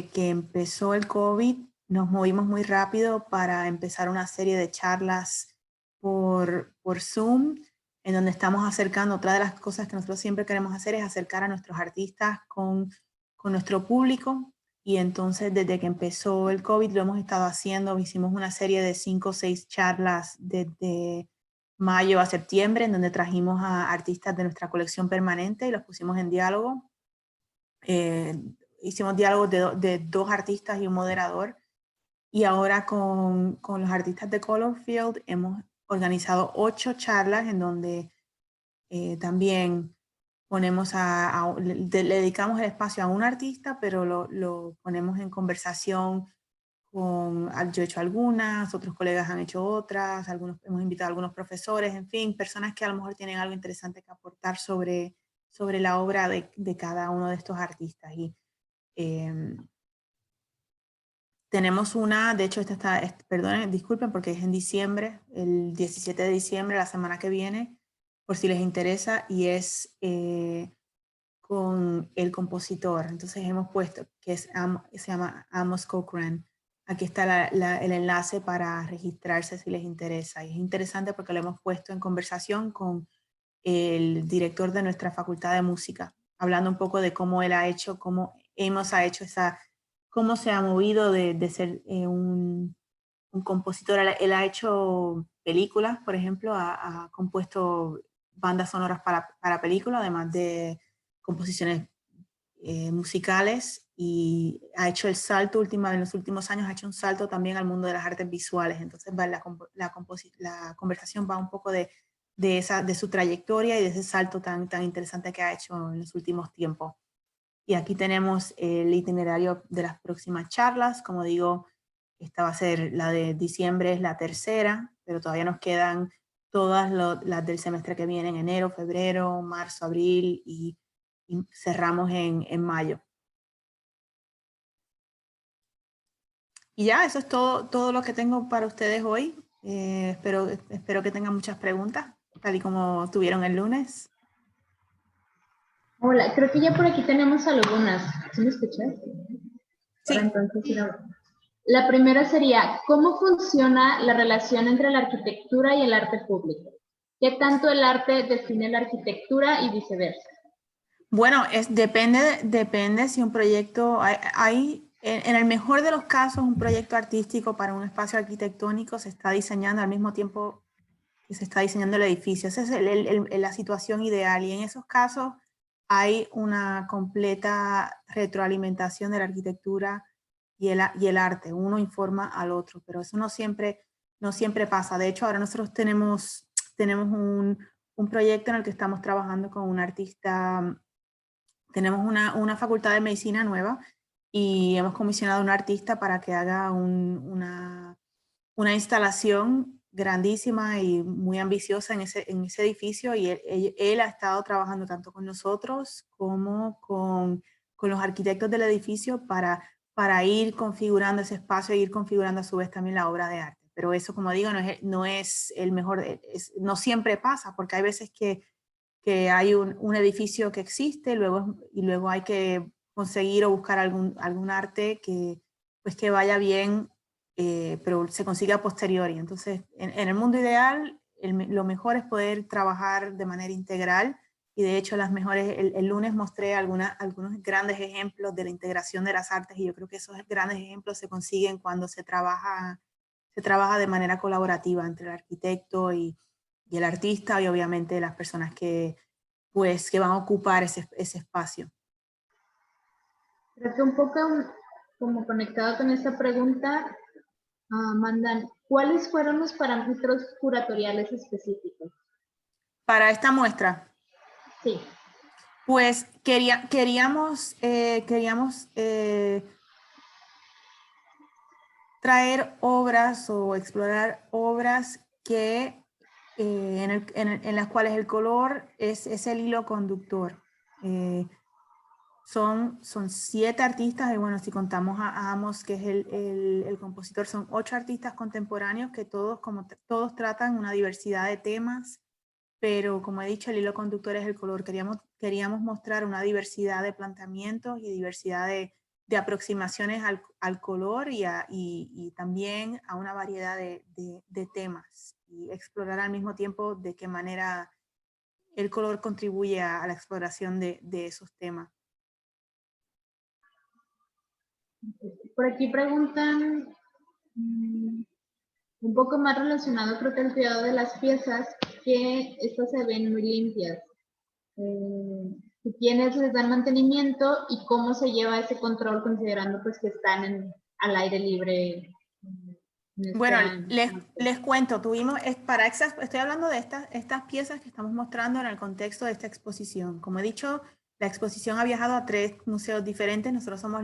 que empezó el COVID, nos movimos muy rápido para empezar una serie de charlas por Zoom, en donde estamos acercando. Otra de las cosas que nosotros siempre queremos hacer es acercar a nuestros artistas con nuestro público. Y entonces desde que empezó el COVID lo hemos estado haciendo. Hicimos una serie de 5 o 6 charlas desde mayo a septiembre, en donde trajimos a artistas de nuestra colección permanente y los pusimos en diálogo. Hicimos diálogos de 2 artistas y un moderador. Y ahora con los artistas de Colorfield hemos organizado 8 charlas en donde también ponemos le dedicamos el espacio a un artista, pero lo ponemos en conversación yo he hecho algunas, otros colegas han hecho otras, hemos invitado a algunos profesores, en fin, personas que a lo mejor tienen algo interesante que aportar aportar sobre la obra de cada uno de estos artistas. Y tenemos una, de hecho, perdonen, disculpen porque es en diciembre, el 17 de diciembre, la semana que viene, por si les interesa, y es con el compositor. Entonces hemos puesto que se llama Amos Cochran. Aquí está el enlace para registrarse si les interesa. Y es interesante porque lo hemos puesto en conversación con el director de nuestra Facultad de Música, hablando un poco de cómo él ha hecho, cómo Amos ha hecho cómo se ha movido de ser un compositor. Él ha hecho películas, por ejemplo, ha compuesto bandas sonoras para películas, además de composiciones musicales, y ha hecho el salto en los últimos años, ha hecho un salto también al mundo de las artes visuales. Entonces la conversación va un poco de su trayectoria y de ese salto tan interesante que ha hecho en los últimos tiempos. Y aquí tenemos el itinerario de las próximas charlas. Como digo, esta va a ser la de diciembre, es la tercera, pero todavía nos quedan todas las del semestre que viene, en enero, febrero, marzo, abril, y cerramos en mayo. Y ya, eso es todo lo que tengo para ustedes hoy. Espero que tengan muchas preguntas, tal y como tuvieron el lunes. Hola, creo que ya por aquí tenemos algunas. ¿Sí me escuchas? Sí. Entonces, la primera sería, ¿cómo funciona la relación entre la arquitectura y el arte público? ¿Qué tanto el arte define la arquitectura y viceversa? Bueno, depende si un proyecto, en el mejor de los casos, un proyecto artístico para un espacio arquitectónico se está diseñando al mismo tiempo que se está diseñando el edificio. Esa es la situación ideal, y en esos casos hay una completa retroalimentación de la arquitectura y el arte. Uno informa al otro, pero eso no siempre pasa. De hecho, ahora nosotros tenemos un proyecto en el que estamos trabajando con un artista. Tenemos una facultad de medicina nueva y hemos comisionado a un artista para que haga una instalación grandísima y muy ambiciosa en ese edificio, y él ha estado trabajando tanto con nosotros como con los arquitectos del edificio para ir configurando ese espacio e ir configurando a su vez también la obra de arte. Pero eso, como digo, no es el mejor, no siempre pasa, porque hay veces que hay un edificio que existe, y luego hay que conseguir o buscar algún arte que vaya bien, pero se consiga a posteriori. Entonces, en el mundo ideal, lo mejor es poder trabajar de manera integral, y de hecho el lunes mostré algunos grandes ejemplos de la integración de las artes, y yo creo que esos grandes ejemplos se consiguen cuando se trabaja de manera colaborativa entre el arquitecto y el artista, y obviamente las personas que van a ocupar ese espacio. Creo que un poco como conectado con esta pregunta, mandan, ¿cuáles fueron los parámetros curatoriales específicos? Para esta muestra. Sí. Pues queríamos traer obras o explorar obras que en las cuales el color es el hilo conductor. Son 7 artistas, y bueno, si contamos a Amos, que es el compositor, son 8 artistas contemporáneos que todos tratan una diversidad de temas, pero como he dicho, el hilo conductor es el color. Queríamos mostrar una diversidad de planteamientos y diversidad de aproximaciones al color, y también a una variedad de temas, y explorar al mismo tiempo de qué manera el color contribuye a la exploración de esos temas. Por aquí preguntan, un poco más relacionado, creo que el cuidado de las piezas, que estas se ven muy limpias. ¿Quiénes les dan mantenimiento y cómo se lleva ese control, considerando pues que están al aire libre? Bueno, les cuento, estoy hablando de estas piezas que estamos mostrando en el contexto de esta exposición. Como he dicho, la exposición ha viajado a 3 museos diferentes. Nosotros somos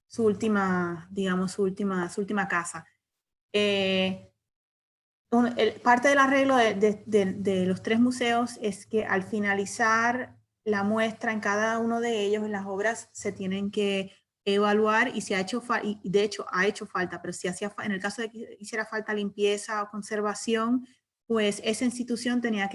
su última casa. parte del arreglo de los 3 museos es que al finalizar la muestra en cada uno de ellos, las obras se tienen que evaluar y si ha hecho y de hecho ha hecho falta, pero si en el caso de que hiciera falta limpieza o conservación, pues esa institución tenía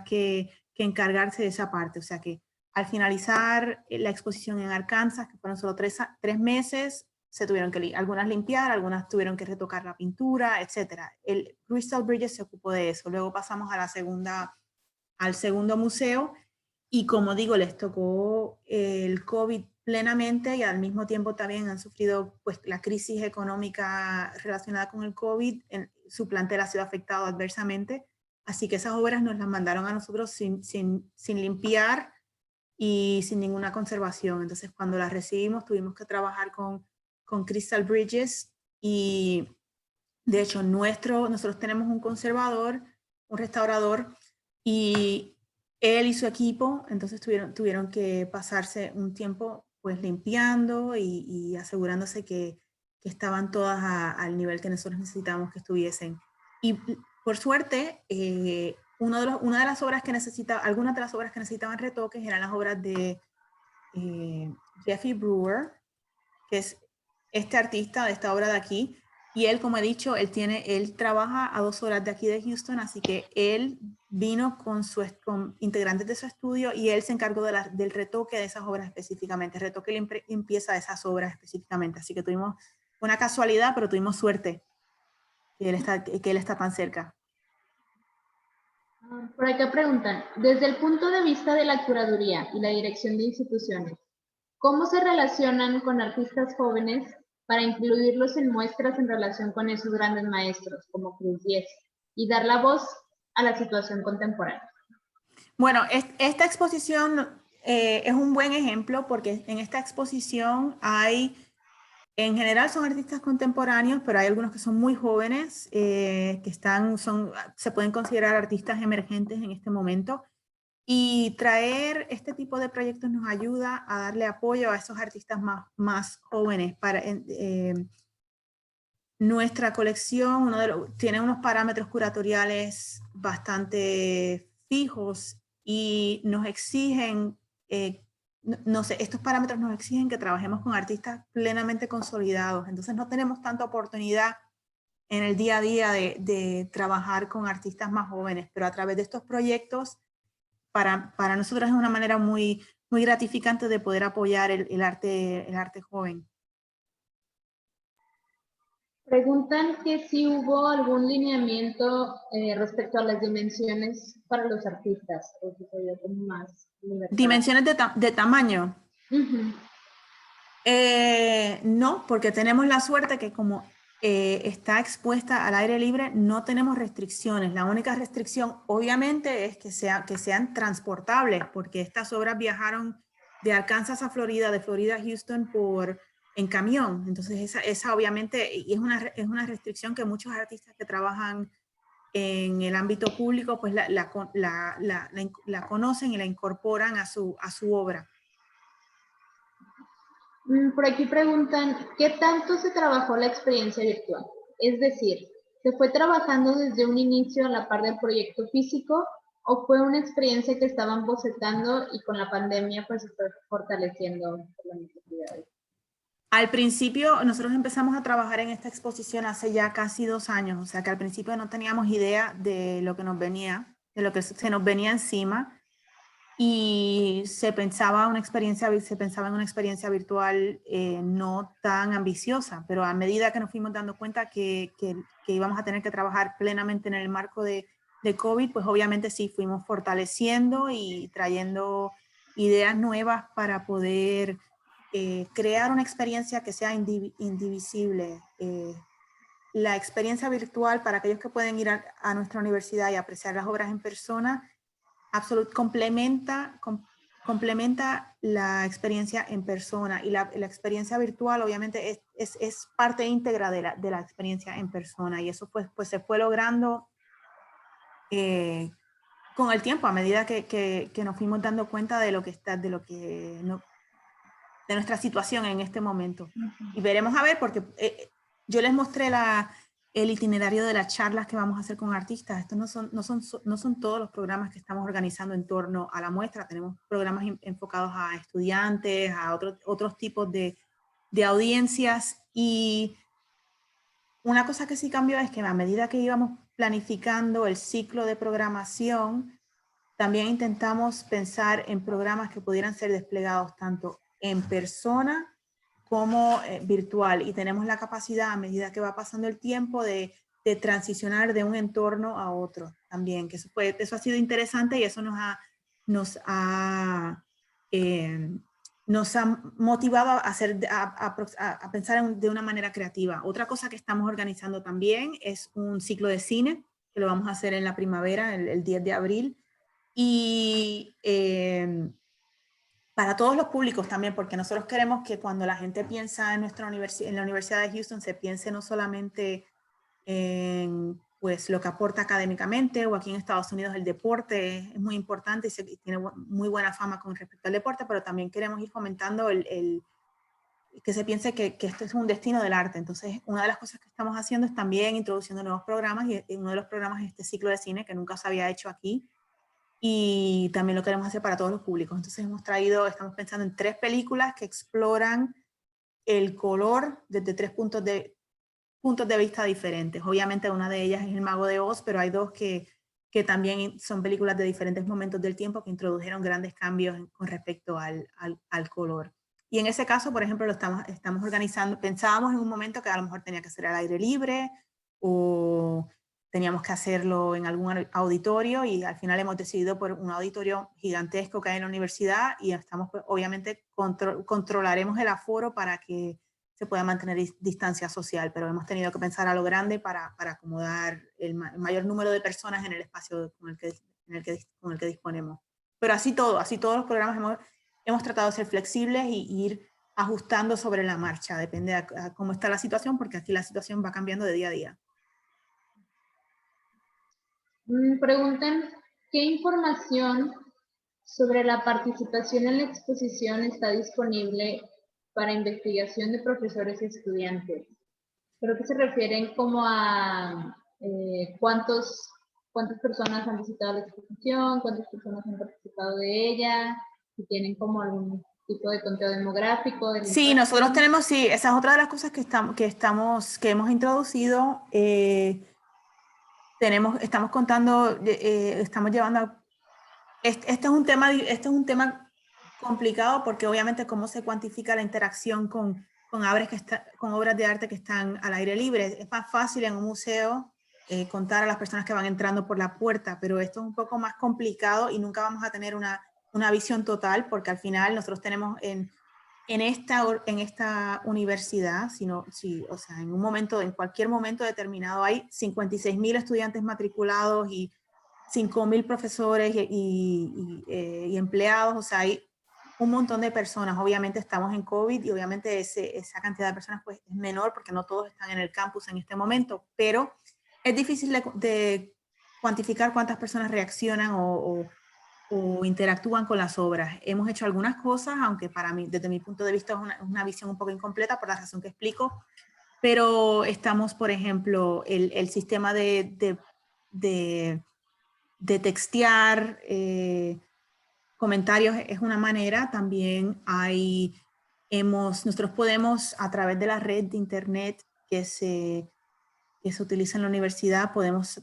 que encargarse de esa parte. O sea que al finalizar la exposición en Arkansas, que fueron solo 3 meses, se tuvieron que algunas limpiar, algunas tuvieron que retocar la pintura, etcétera. El Crystal Bridges se ocupó de eso. Luego pasamos al segundo museo y como digo, les tocó el COVID plenamente y al mismo tiempo también han sufrido pues la crisis económica relacionada con el COVID. Su plantel ha sido afectado adversamente, así que esas obras nos las mandaron a nosotros sin limpiar y sin ninguna conservación. Entonces cuando las recibimos tuvimos que trabajar con Crystal Bridges y de hecho nosotros tenemos un conservador, un restaurador y él y su equipo entonces tuvieron que pasarse un tiempo pues limpiando y asegurándose que estaban todas al nivel que nosotros necesitábamos que estuviesen. Y por suerte, algunas de las obras que necesitaban retoques eran las obras de Jeffrey Brewer, que es este artista de esta obra de aquí, y él, como he dicho, él trabaja a 2 horas de aquí de Houston, así que él vino con integrantes de su estudio y él se encargó del retoque de esas obras específicamente, retoque y limpieza de esas obras específicamente, así que tuvimos una casualidad, pero tuvimos suerte que él está tan cerca. Por acá preguntan, desde el punto de vista de la curaduría y la dirección de instituciones, ¿cómo se relacionan con artistas jóvenes para incluirlos en muestras en relación con esos grandes maestros como Cruz Diez y dar la voz a la situación contemporánea? Bueno, esta exposición es un buen ejemplo porque en esta exposición en general son artistas contemporáneos, pero hay algunos que son muy jóvenes, se pueden considerar artistas emergentes en este momento. Y traer este tipo de proyectos nos ayuda a darle apoyo a esos artistas más jóvenes. Nuestra colección tiene unos parámetros curatoriales bastante fijos y nos exigen, estos parámetros nos exigen que trabajemos con artistas plenamente consolidados. Entonces no tenemos tanta oportunidad en el día a día de trabajar con artistas más jóvenes, pero a través de estos proyectos para nosotros es una manera muy gratificante de poder apoyar el arte joven. Preguntan que si hubo algún lineamiento respecto a las dimensiones para los artistas, o si sería como más universal. ¿Dimensiones de tamaño? Uh-huh. No, porque tenemos la suerte que como está expuesta al aire libre, no tenemos restricciones. La única restricción, obviamente, es que sean transportables, porque estas obras viajaron de Arkansas a Florida, de Florida a Houston en camión. Entonces, esa obviamente es una restricción que muchos artistas que trabajan en el ámbito público, pues la conocen y la incorporan a su obra. Por aquí preguntan, ¿qué tanto se trabajó la experiencia virtual? Es decir, ¿se fue trabajando desde un inicio a la par del proyecto físico o fue una experiencia que estaban bocetando y con la pandemia pues se fue fortaleciendo las necesidades? Al principio nosotros empezamos a trabajar en esta exposición hace ya casi 2 años, o sea que al principio no teníamos idea de lo que nos venía, de lo que se nos venía encima. Y se pensaba en una experiencia virtual no tan ambiciosa, pero a medida que nos fuimos dando cuenta que íbamos a tener que trabajar plenamente en el marco de COVID, pues obviamente sí, fuimos fortaleciendo y trayendo ideas nuevas para poder crear una experiencia que sea indivisible. La experiencia virtual, para aquellos que pueden ir a nuestra universidad y apreciar las obras en persona, complementa la experiencia en persona y la experiencia virtual obviamente es parte íntegra de la experiencia en persona y eso pues se fue logrando con el tiempo a medida que nos fuimos dando cuenta de nuestra situación en este momento. Y veremos a ver porque yo les mostré el itinerario de las charlas que vamos a hacer con artistas. Estos no son todos los programas que estamos organizando en torno a la muestra. Tenemos programas enfocados a estudiantes, a otros tipos de audiencias. Y una cosa que sí cambió es que a medida que íbamos planificando el ciclo de programación, también intentamos pensar en programas que pudieran ser desplegados tanto en persona como virtual, y tenemos la capacidad a medida que va pasando el tiempo de transicionar de un entorno a otro también, que eso ha sido interesante, y eso nos ha motivado a pensar de una manera creativa. Otra cosa que estamos organizando también es un ciclo de cine, que lo vamos a hacer en la primavera, el 10 de abril, y para todos los públicos también, porque nosotros queremos que cuando la gente piensa en en la Universidad de Houston, se piense no solamente en pues, lo que aporta académicamente, o aquí en Estados Unidos el deporte es muy importante y tiene muy buena fama con respecto al deporte, pero también queremos ir fomentando que se piense que esto es un destino del arte. Entonces, una de las cosas que estamos haciendo es también introduciendo nuevos programas, y uno de los programas es este ciclo de cine que nunca se había hecho aquí, y también lo queremos hacer para todos los públicos. Entonces estamos pensando en 3 películas que exploran el color desde 3 puntos de vista diferentes. Obviamente una de ellas es El Mago de Oz, pero hay 2 que también son películas de diferentes momentos del tiempo que introdujeron grandes cambios con respecto al color. Y en ese caso, por ejemplo, lo estamos organizando. Pensábamos en un momento que a lo mejor tenía que ser al aire libre, o teníamos que hacerlo en algún auditorio, y al final hemos decidido por un auditorio gigantesco que hay en la universidad, y estamos, pues, obviamente controlaremos el aforo para que se pueda mantener distancia social, pero hemos tenido que pensar a lo grande para acomodar el mayor número de personas en el espacio con el que disponemos. Pero así todos los programas hemos tratado de ser flexibles y ir ajustando sobre la marcha, depende a cómo está la situación, porque aquí la situación va cambiando de día a día. Preguntan, ¿qué información sobre la participación en la exposición está disponible para investigación de profesores y estudiantes? Creo que se refieren como a cuántas personas han visitado la exposición, cuántas personas han participado de ella, si tienen como algún tipo de conteo demográfico. Sí, nosotros tenemos, sí, esa es otra de las cosas que hemos introducido. Estamos contando, estamos llevando este es un tema complicado, porque obviamente cómo se cuantifica la interacción con obras de arte que están al aire libre. Es más fácil en un museo contar a las personas que van entrando por la puerta, pero esto es un poco más complicado y nunca vamos a tener una visión total, porque al final nosotros tenemos en esta universidad, o sea, en cualquier momento determinado hay 56,000 estudiantes matriculados y 5,000 profesores y empleados, o sea, hay un montón de personas. Obviamente estamos en COVID, y obviamente esa cantidad de personas pues es menor, porque no todos están en el campus en este momento, pero es difícil de cuantificar cuántas personas reaccionan o interactúan con las obras. Hemos hecho algunas cosas, aunque para mí, desde mi punto de vista, es una visión un poco incompleta por la razón que explico, pero estamos, por ejemplo, el sistema de textear comentarios es una manera. También nosotros podemos, a través de la red de internet que se utiliza en la universidad,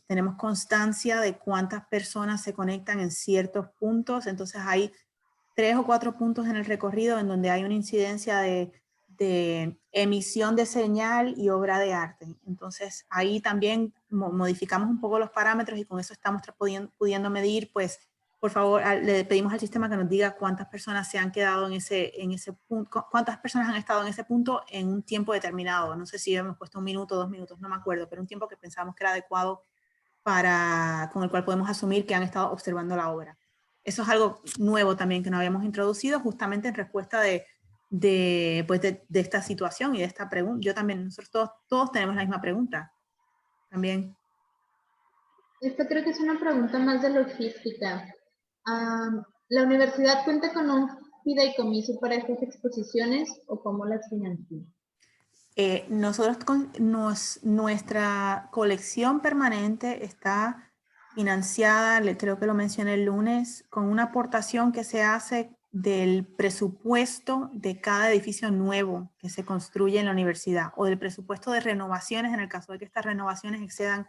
tenemos constancia de cuántas personas se conectan en ciertos puntos. Entonces hay 3 o 4 puntos en el recorrido en donde hay una incidencia de emisión de señal y obra de arte. Entonces ahí también modificamos un poco los parámetros, y con eso estamos pudiendo medir, pues, por favor, le pedimos al sistema que nos diga cuántas personas se han quedado en ese punto, cuántas personas han estado en ese punto en un tiempo determinado. No sé si hemos puesto 1 minuto, 2 minutos, no me acuerdo, pero un tiempo que pensábamos que era adecuado con el cual podemos asumir que han estado observando la obra. Eso es algo nuevo también que no habíamos introducido, justamente en respuesta de esta situación y de esta pregunta. Yo también, nosotros todos tenemos la misma pregunta también. Esta creo que es una pregunta más de logística. ¿La universidad cuenta con un fideicomiso para estas exposiciones, o cómo las financia? Nuestra colección permanente está financiada, creo que lo mencioné el lunes, con una aportación que se hace del presupuesto de cada edificio nuevo que se construye en la universidad o del presupuesto de renovaciones en el caso de que estas renovaciones excedan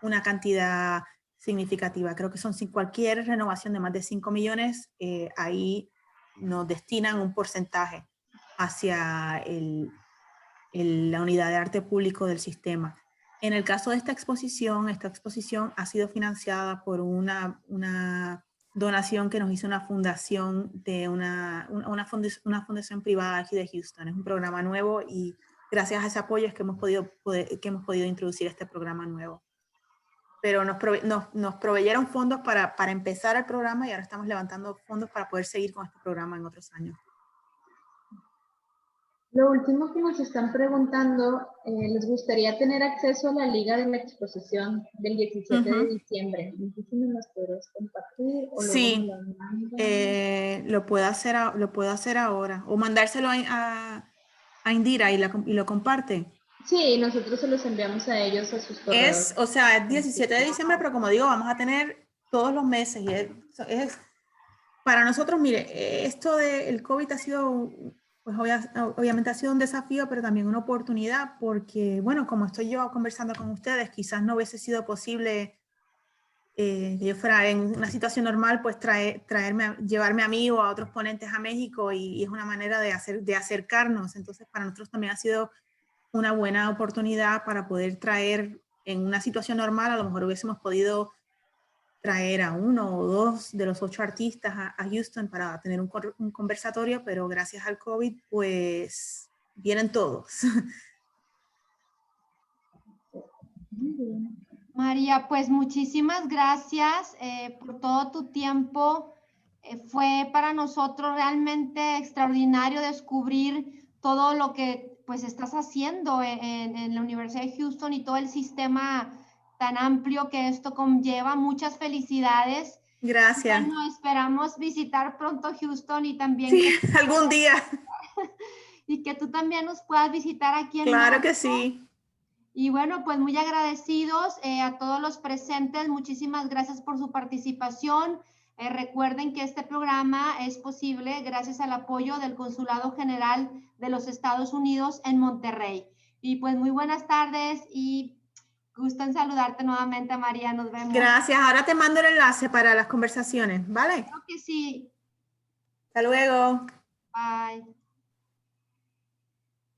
una cantidad significativa. Creo que son cualquier renovación de más de 5 millones, ahí nos destinan un porcentaje hacia la unidad de arte público del sistema. En el caso de esta exposición ha sido financiada por una donación que nos hizo una fundación de una fundación privada aquí de Houston. Es un programa nuevo y gracias a ese apoyo es que hemos podido introducir este programa nuevo. Pero nos proveyeron fondos para empezar el programa y ahora estamos levantando fondos para poder seguir con este programa en otros años. Lo último que nos están preguntando, ¿les gustaría tener acceso a la liga de la exposición del 17 de diciembre? No sé si me las podrás compartir. O sí, lo puedo hacer ahora. O mandárselo a Indira y lo comparte. Sí, nosotros se los enviamos a ellos a sus correos. Es 17 de diciembre, pero como digo, vamos a tener todos los meses. Y para nosotros, mire, esto del COVID ha sido... Pues obviamente ha sido un desafío, pero también una oportunidad, porque, bueno, como estoy yo conversando con ustedes, quizás no hubiese sido posible que yo fuera en una situación normal, pues llevarme a mí o a otros ponentes a México, y es una manera de acercarnos. Entonces, para nosotros también ha sido una buena oportunidad para poder traer, en una situación normal, a lo mejor hubiésemos podido traer a 1 o 2 de los 8 artistas a Houston para tener un conversatorio, pero gracias al COVID, pues vienen todos. María, pues muchísimas gracias por todo tu tiempo. Fue para nosotros realmente extraordinario descubrir todo lo que pues estás haciendo en la Universidad de Houston y todo el sistema tan amplio que esto conlleva. Muchas felicidades. Gracias. Bueno, esperamos visitar pronto Houston y también sí, algún día. Y que tú también nos puedas visitar aquí en Claro México. que sí. Y bueno, pues muy agradecidos a todos los presentes. Muchísimas gracias por su participación. Recuerden que este programa es posible gracias al apoyo del Consulado General de los Estados Unidos en Monterrey. Y pues muy buenas tardes y gusto en saludarte nuevamente, María. Nos vemos. Gracias. Ahora te mando el enlace para las conversaciones, ¿vale? Creo que sí. Hasta luego. Bye.